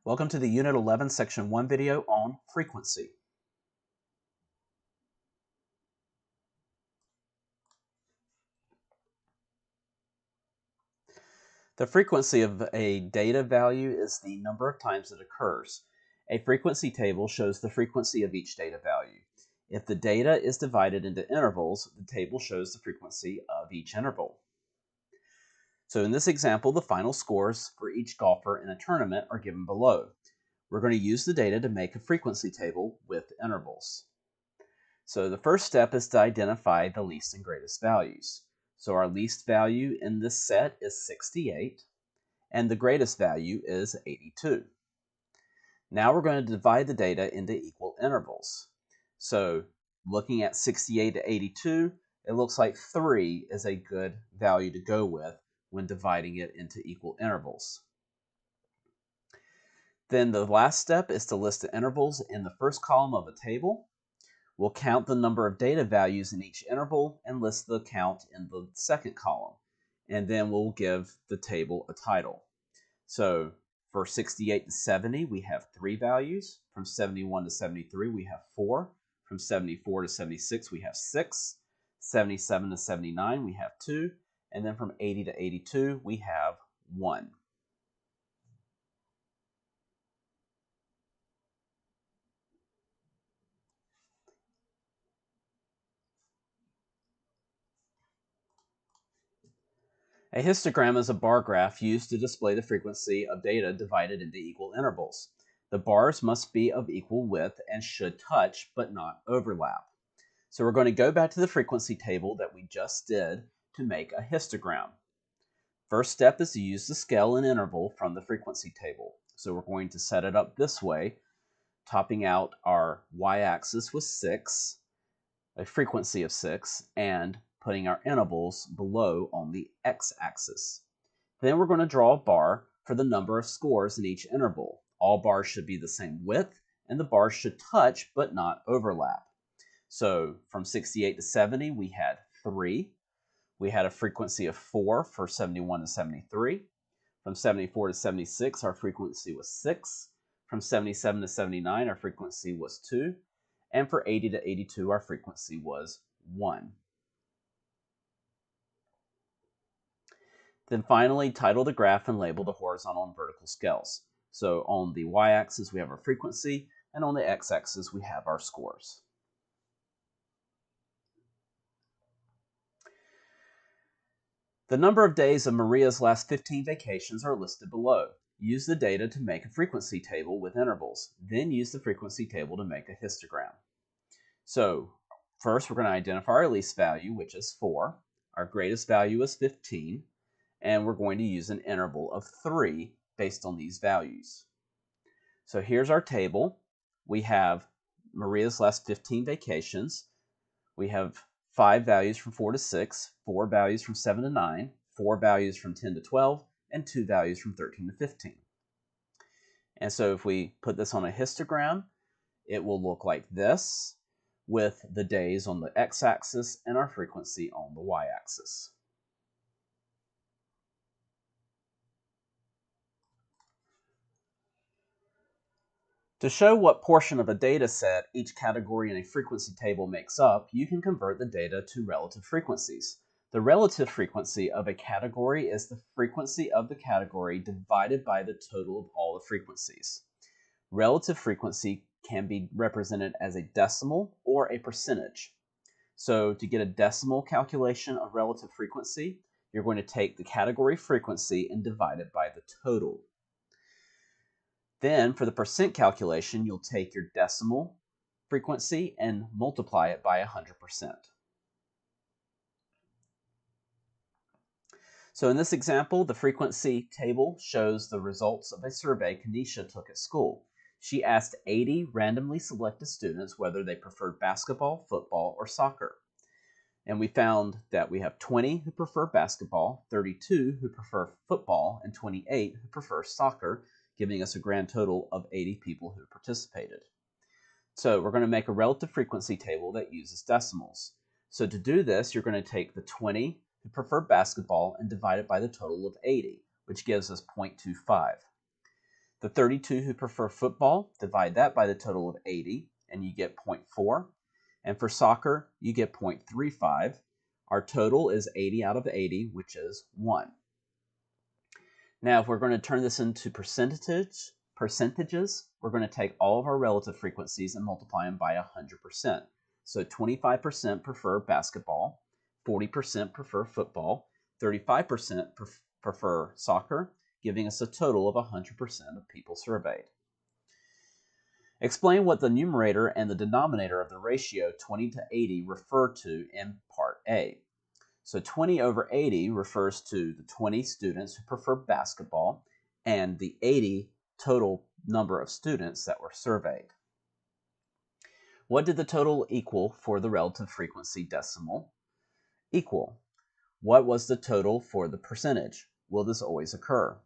Welcome to the Unit 11 Section 1 video on frequency. The frequency of a data value is the number of times it occurs. A frequency table shows the frequency of each data value. If the data is divided into intervals, the table shows the frequency of each interval. So in this example, the final scores for each golfer in a tournament are given below. We're going to use the data to make a frequency table with intervals. So the first step is to identify the least and greatest values. So our least value in this set is 68, and the greatest value is 82. Now we're going to divide the data into equal intervals. So looking at 68 to 82, it looks like 3 is a good value to go with when dividing it into equal intervals. Then the last step is to list the intervals in the first column of a table. We'll count the number of data values in each interval and list the count in the second column. And then we'll give the table a title. So for 68 to 70, we have 3 values. From 71 to 73, we have 4. From 74 to 76, we have 6. 77 to 79, we have 2. And then from 80 to 82, we have 1. A histogram is a bar graph used to display the frequency of data divided into equal intervals. The bars must be of equal width and should touch but not overlap. So we're going to go back to the frequency table that we just did to make a histogram. First step is to use the scale and interval from the frequency table. So we're going to set it up this way, topping out our y-axis with 6, a frequency of 6, and putting our intervals below on the x-axis. Then we're going to draw a bar for the number of scores in each interval. All bars should be the same width, and the bars should touch but not overlap. So from 68 to 70, we had 3. We had a frequency of 4 for 71 to 73. From 74 to 76, our frequency was 6. From 77 to 79, our frequency was 2. And for 80 to 82, our frequency was 1. Then finally, title the graph and label the horizontal and vertical scales. So on the y-axis, we have our frequency, and on the x-axis, we have our scores. The number of days of Maria's last 15 vacations are listed below. Use the data to make a frequency table with intervals. Then use the frequency table to make a histogram. So first, we're going to identify our least value, which is 4. Our greatest value is 15. And we're going to use an interval of 3 based on these values. So here's our table. We have Maria's last 15 vacations. We have 5 values from 4 to 6, 4 values from 7 to 9, 4 values from 10 to 12, and 2 values from 13 to 15. And so if we put this on a histogram, it will look like this, with the days on the x-axis and our frequency on the y-axis. To show what portion of a data set each category in a frequency table makes up, you can convert the data to relative frequencies. The relative frequency of a category is the frequency of the category divided by the total of all the frequencies. Relative frequency can be represented as a decimal or a percentage. So to get a decimal calculation of relative frequency, you're going to take the category frequency and divide it by the total. Then for the percent calculation, you'll take your decimal frequency and multiply it by 100%. So in this example, the frequency table shows the results of a survey Kanisha took at school. She asked 80 randomly selected students whether they preferred basketball, football, or soccer. And we found that we have 20 who prefer basketball, 32 who prefer football, and 28 who prefer soccer, giving us a grand total of 80 people who participated. So we're going to make a relative frequency table that uses decimals. So to do this, you're going to take the 20 who prefer basketball and divide it by the total of 80, which gives us 0.25. The 32 who prefer football, divide that by the total of 80, and you get 0.4. And for soccer, you get 0.35. Our total is 80 out of 80, which is 1. Now, if we're going to turn this into percentages, we're going to take all of our relative frequencies and multiply them by 100%. So 25% prefer basketball, 40% prefer football, 35% prefer soccer, giving us a total of 100% of people surveyed. Explain what the numerator and the denominator of the ratio 20 to 80 refer to in Part A. So 20 over 80 refers to the 20 students who prefer basketball and the 80 total number of students that were surveyed. What did the total equal for the relative frequency decimal? Equal. What was the total for the percentage? Will this always occur?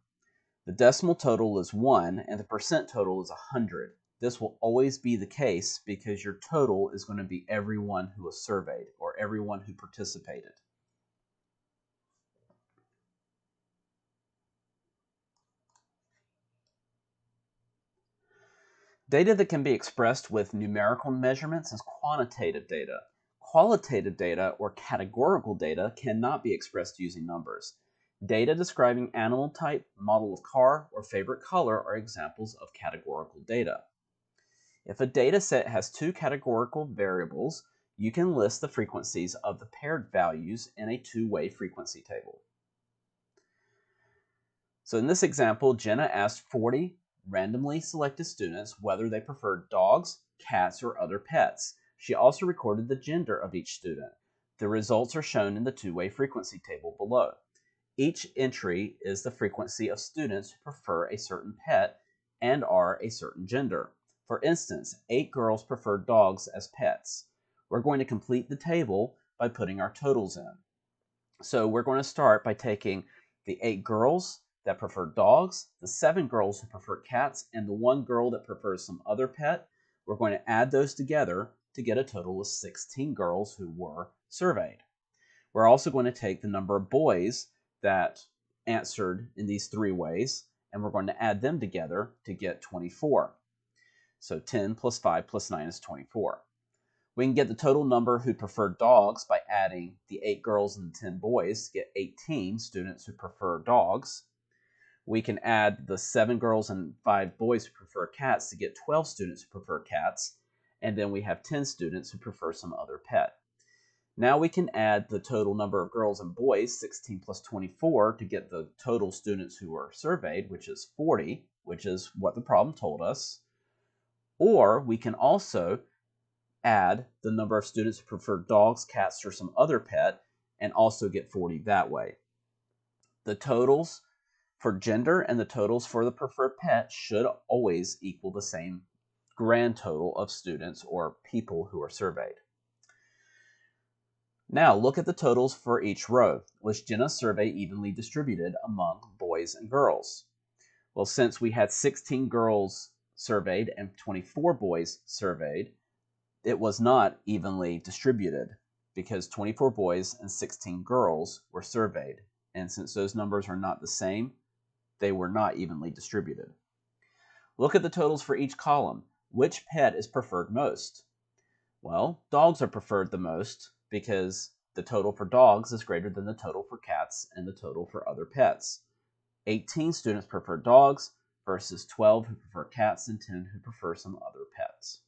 The decimal total is 1 and the percent total is 100. This will always be the case because your total is going to be everyone who was surveyed or everyone who participated. Data that can be expressed with numerical measurements is quantitative data. Qualitative data or categorical data cannot be expressed using numbers. Data describing animal type, model of car, or favorite color are examples of categorical data. If a data set has two categorical variables, you can list the frequencies of the paired values in a two-way frequency table. So in this example, Jenna asked 40 randomly selected students whether they preferred dogs, cats, or other pets. She also recorded the gender of each student. The results are shown in the two-way frequency table below. Each entry is the frequency of students who prefer a certain pet and are a certain gender. For instance, 8 girls prefer dogs as pets. We're going to complete the table by putting our totals in. So we're going to start by taking the 8 girls that prefer dogs, the 7 girls who prefer cats, and the 1 girl that prefers some other pet. We're going to add those together to get a total of 16 girls who were surveyed. We're also going to take the number of boys that answered in these three ways, and we're going to add them together to get 24. So 10 plus 5 plus 9 is 24. We can get the total number who prefer dogs by adding the 8 girls and the 10 boys to get 18 students who prefer dogs. We can add the 7 girls and 5 boys who prefer cats to get 12 students who prefer cats, and then we have 10 students who prefer some other pet. Now we can add the total number of girls and boys, 16 plus 24, to get the total students who were surveyed, which is 40, which is what the problem told us. Or we can also add the number of students who prefer dogs, cats, or some other pet, and also get 40 that way. The totals for gender and the totals for the preferred pet should always equal the same grand total of students or people who are surveyed. Now look at the totals for each row. Was Jenna's survey evenly distributed among boys and girls? Well, since we had 16 girls surveyed and 24 boys surveyed, it was not evenly distributed because 24 boys and 16 girls were surveyed. And since those numbers are not the same, they were not evenly distributed. Look at the totals for each column. Which pet is preferred most? Well, dogs are preferred the most because the total for dogs is greater than the total for cats and the total for other pets. 18 students prefer dogs versus 12 who prefer cats and 10 who prefer some other pets.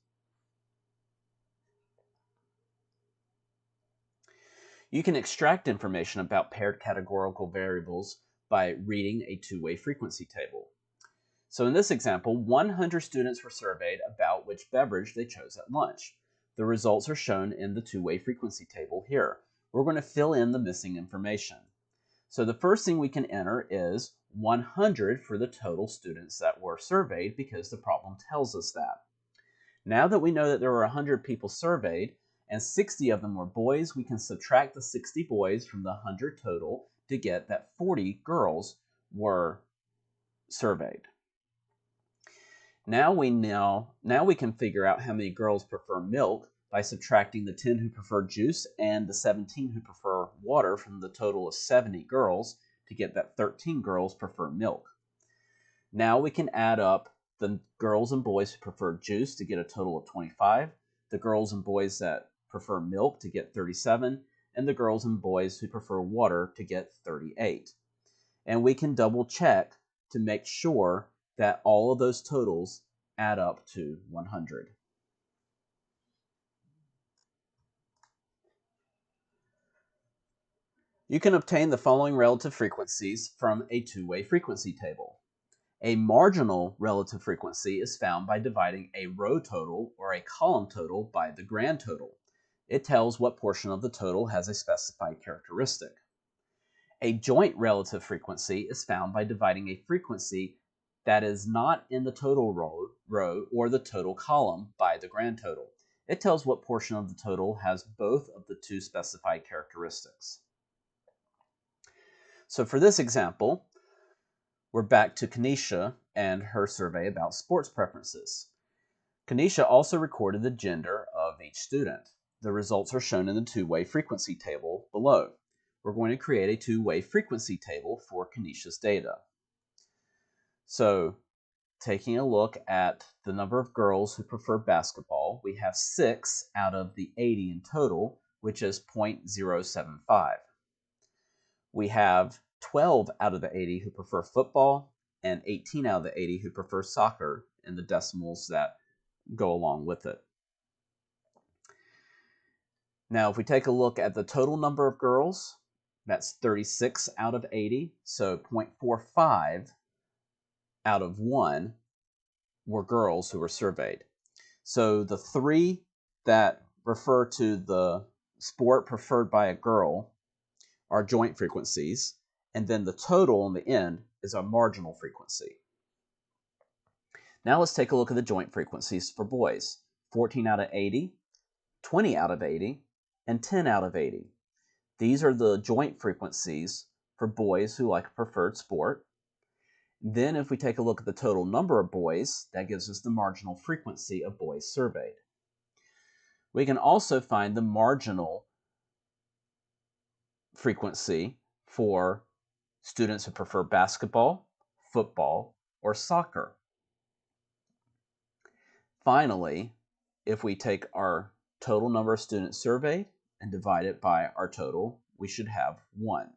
You can extract information about paired categorical variables by reading a two-way frequency table. So in this example, 100 students were surveyed about which beverage they chose at lunch. The results are shown in the two-way frequency table here. We're going to fill in the missing information. So the first thing we can enter is 100 for the total students that were surveyed because the problem tells us that. Now that we know that there were 100 people surveyed and 60 of them were boys, we can subtract the 60 boys from the 100 total to get that 40 girls were surveyed. Now we can figure out how many girls prefer milk by subtracting the 10 who prefer juice and the 17 who prefer water from the total of 70 girls to get that 13 girls prefer milk. Now we can add up the girls and boys who prefer juice to get a total of 25, the girls and boys that prefer milk to get 37, and the girls and boys who prefer water to get 38. And we can double check to make sure that all of those totals add up to 100. You can obtain the following relative frequencies from a two-way frequency table. A marginal relative frequency is found by dividing a row total or a column total by the grand total. It tells what portion of the total has a specified characteristic. A joint relative frequency is found by dividing a frequency that is not in the total row or the total column by the grand total. It tells what portion of the total has both of the two specified characteristics. So for this example, we're back to Kanisha and her survey about sports preferences. Kanisha also recorded the gender of each student. The results are shown in the two-way frequency table below. We're going to create a two-way frequency table for Kanisha's data. So, taking a look at the number of girls who prefer basketball, we have 6 out of the 80 in total, which is 0.075. We have 12 out of the 80 who prefer football, and 18 out of the 80 who prefer soccer, and the decimals that go along with it. Now, if we take a look at the total number of girls, that's 36 out of 80, so 0.45 out of 1 were girls who were surveyed. So the 3 that refer to the sport preferred by a girl are joint frequencies, and then the total in the end is our marginal frequency. Now let's take a look at the joint frequencies for boys. 14 out of 80, 20 out of 80, and 10 out of 80. These are the joint frequencies for boys who like a preferred sport. Then if we take a look at the total number of boys, that gives us the marginal frequency of boys surveyed. We can also find the marginal frequency for students who prefer basketball, football, or soccer. Finally, if we take our total number of students surveyed and divide it by our total, we should have 1.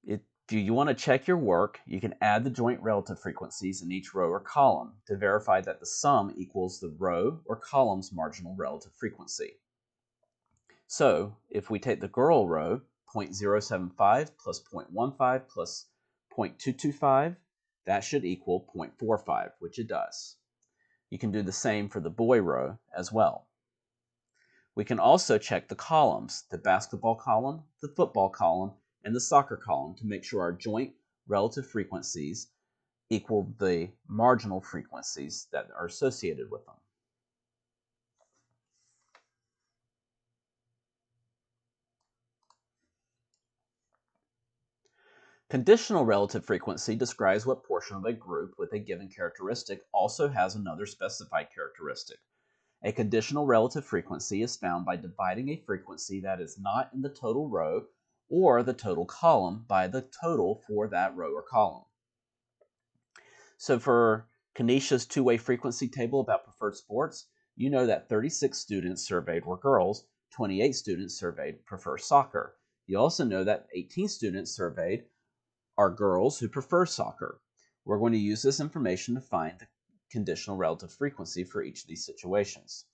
If you want to check your work, you can add the joint relative frequencies in each row or column to verify that the sum equals the row or column's marginal relative frequency. So, if we take the girl row, 0.075 plus 0.15 plus 0.225, that should equal 0.45, which it does. You can do the same for the boy row as well. We can also check the columns, the basketball column, the football column, and the soccer column to make sure our joint relative frequencies equal the marginal frequencies that are associated with them. Conditional relative frequency describes what portion of a group with a given characteristic also has another specified characteristic. A conditional relative frequency is found by dividing a frequency that is not in the total row or the total column by the total for that row or column. So for Kanisha's two-way frequency table about preferred sports, you know that 36 students surveyed were girls, 28 students surveyed prefer soccer. You also know that 18 students surveyed are girls who prefer soccer. We're going to use this information to find the conditional relative frequency for each of these situations.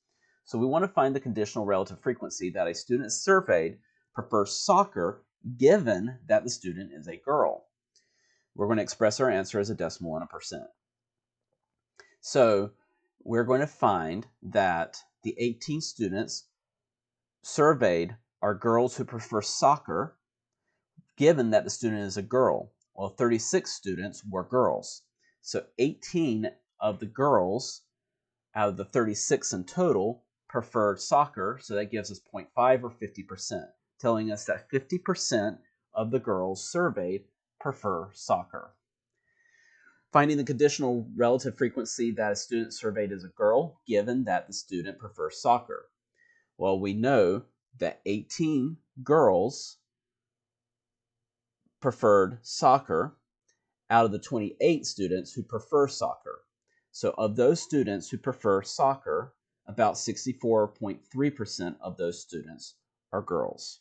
So we want to find the conditional relative frequency that a student surveyed prefers soccer given that the student is a girl. We're going to express our answer as a decimal and a percent. So we're going to find that the 18 students surveyed are girls who prefer soccer given that the student is a girl. Well, 36 students were girls. So 18 of the girls out of the 36 in total preferred soccer, so that gives us 0.5 or 50%, telling us that 50% of the girls surveyed prefer soccer. Finding the conditional relative frequency that a student surveyed is a girl, given that the student prefers soccer. Well, we know that 18 girls preferred soccer out of the 28 students who prefer soccer. So of those students who prefer soccer, about 64.3% of those students are girls.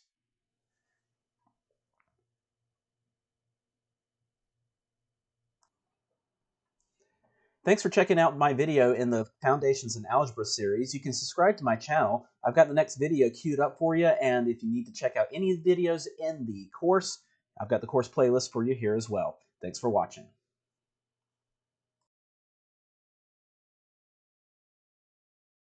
Thanks for checking out my video in the Foundations in Algebra series. You can subscribe to my channel. I've got the next video queued up for you, and if you need to check out any of the videos in the course, I've got the course playlist for you here as well. Thanks for watching.